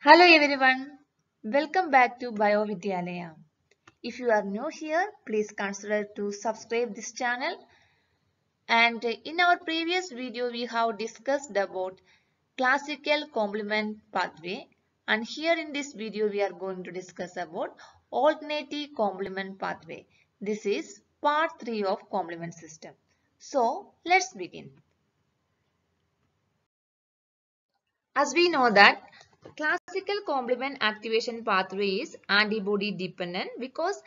Hello everyone, welcome back to BioVidyalaya. If you are new here, please consider to subscribe this channel. And in our previous video, we have discussed about classical complement pathway. And here in this video, we are going to discuss about alternative complement pathway. This is part 3 of complement system. So let's begin. As we know that classical complement activation pathway is antibody dependent because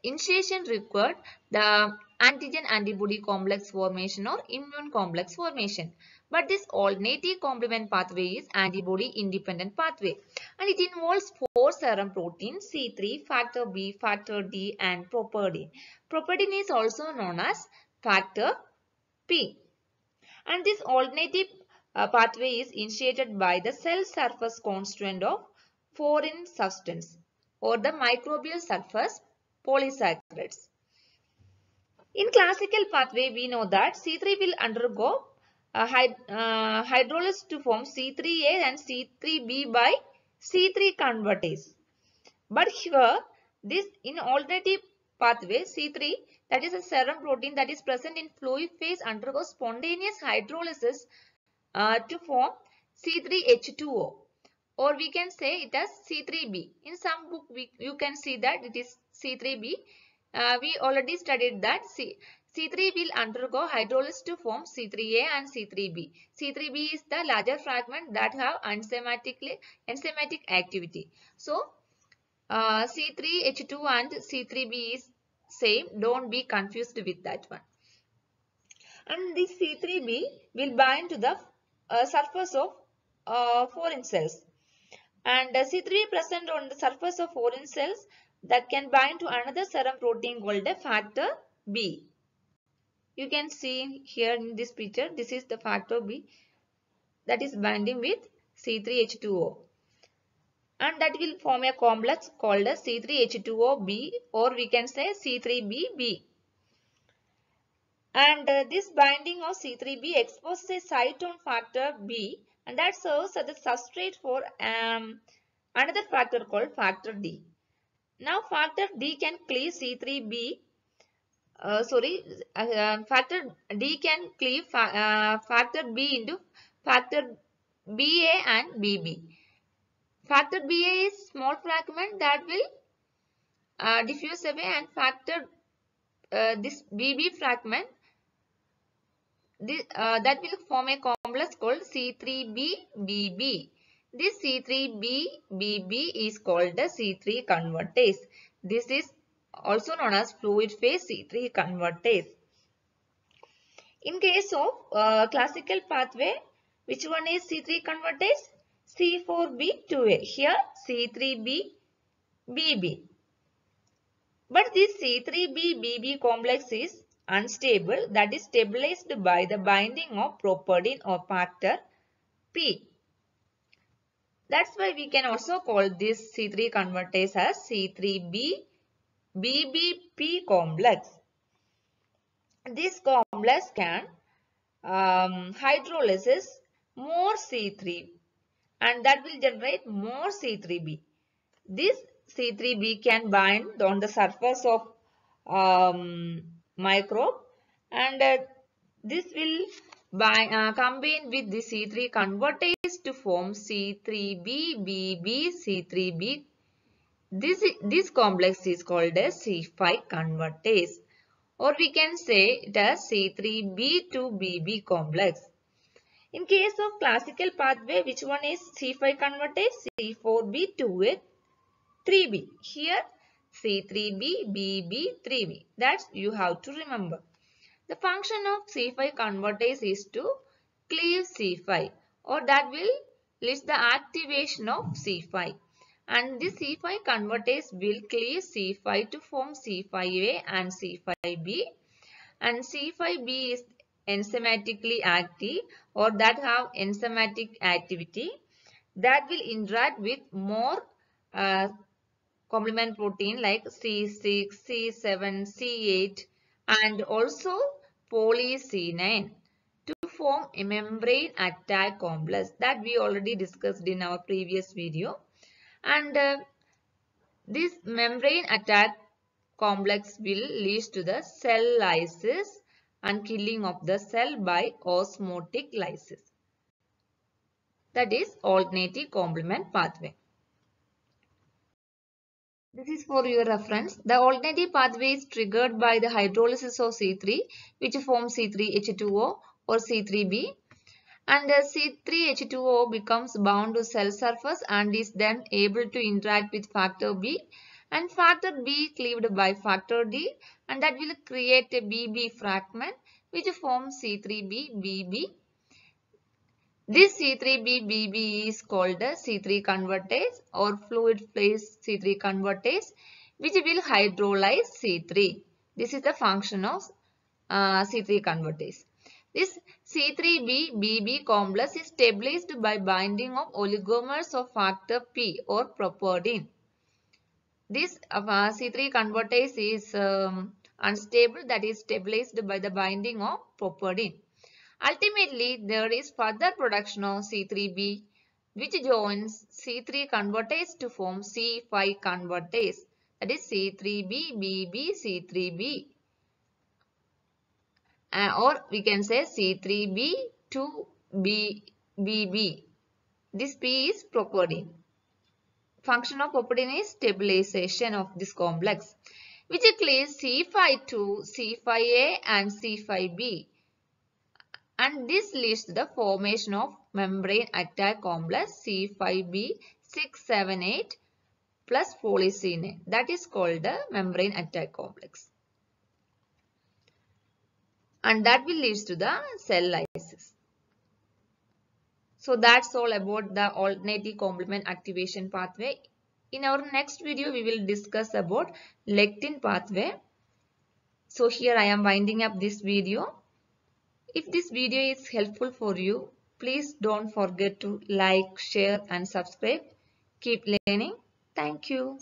initiation required the antigen antibody complex formation or immune complex formation. But this alternative complement pathway is antibody independent pathway and it involves four serum proteins C3, factor B, factor D and properdin. Properdin is also known as factor P. And this alternative pathway is initiated by the cell surface constituent of foreign substance or the microbial surface polysaccharides. In classical pathway, we know that C3 will undergo hydrolysis to form C3A and C3B by C3 convertase. But here, this in alternative pathway C3, that is a serum protein that is present in fluid phase, undergoes spontaneous hydrolysis to form C3H2O, or we can say it as C3B. In some book you can see that it is C3B. We already studied that C3 will undergo hydrolysis to form C3A and C3B. C3B is the larger fragment that have enzymatic activity. So C3H2 and C3B is same. Don't be confused with that one. And this C3B will bind to the surface of foreign cells. And C3 present on the surface of foreign cells that can bind to another serum protein called a factor B. You can see here in this picture, this is the factor B that is binding with C3H2O. And that will form a complex called a C3H2OB, or we can say C3BB. And this binding of C3B exposes a site on factor B, and that serves as the substrate for another factor called factor D. Now factor D can cleave C3B, factor D can cleave factor B into factor BA and BB. Factor BA is small fragment that will diffuse away, and factor this BB fragment that will form a complex called C3BBB. This C3BBB is called the C3 convertase. This is also known as fluid phase C3 convertase. In case of classical pathway, which one is C3 convertase? C4B2A. Here C3BBB. But this C3BBB complex is unstable, that is stabilized by the binding of properdin or factor P. That's why we can also call this C3 convertase as C3BBP complex. This complex can hydrolysis more C3 and that will generate more C3B. This C3B can bind on the surface of microbe, and this will combine with the C3 convertase to form C3BBB C3B. This complex is called as C5 convertase, or we can say it as C3B2BB complex. In case of classical pathway, which one is C5 convertase? C4B2A 3B. Here C3B, BB, 3B. That's you have to remember. The function of C5 convertase is to cleave C5, or that will list the activation of C5. And this C5 convertase will cleave C5 to form C5A and C5B. And C5B is enzymatically active, or that have enzymatic activity that will interact with more complement protein like C6, C7, C8 and also poly C9 to form a membrane attack complex that we already discussed in our previous video. And this membrane attack complex will lead to the cell lysis and killing of the cell by osmotic lysis. That is alternative complement pathway. This is for your reference. The alternative pathway is triggered by the hydrolysis of C3, which forms C3H2O or C3b. And C3H2O becomes bound to cell surface and is then able to interact with factor B, and factor B cleaved by factor D, and that will create a BB fragment which forms C3b-BB. This C3b-BB is called a C3 convertase or fluid phase C3 convertase, which will hydrolyze C3. This is the function of C3 convertase. This C3b-BB complex is stabilized by binding of oligomers of factor P or properdin. This C3 convertase is unstable, that is stabilized by the binding of properdin. Ultimately, there is further production of C3b which joins C3 convertase to form C5 convertase, that is C3b-BB C3b. Or we can say C3b to BB. This P is properdin. Function of properdin is stabilization of this complex, which cleaves C5-2, C5a and C5b. And this leads to the formation of membrane attack complex C5b678 plus polycene A. That is called the membrane attack complex. And that will lead to the cell lysis. So that's all about the alternative complement activation pathway. In our next video, we will discuss about lectin pathway. So here I am winding up this video. If this video is helpful for you, please don't forget to like, share and subscribe. Keep learning. Thank you.